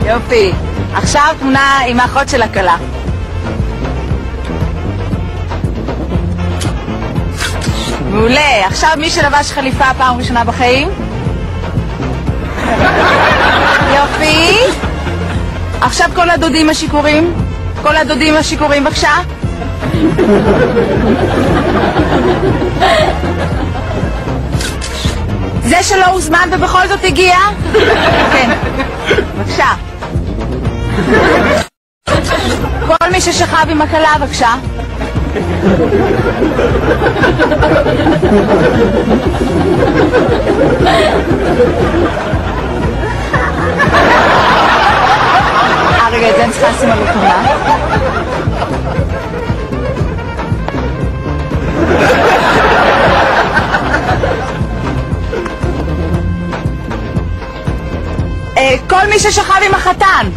יופי. עכשיו תמונה עם האחות של הכלה. מעולה. עכשיו מי שלבש חליפה פעם ראשונה בחיים? יופי. עכשיו כל הדודים השיכורים. כל הדודים השיכורים בבקשה. זה שלא הוזמן ובכל זאת הגיע? כן. בבקשה. כל מי ששכב עם הכלה, בבקשה. רגע, את זה אני צריכה לשים על התמונה. כל מי ששכב עם החתן.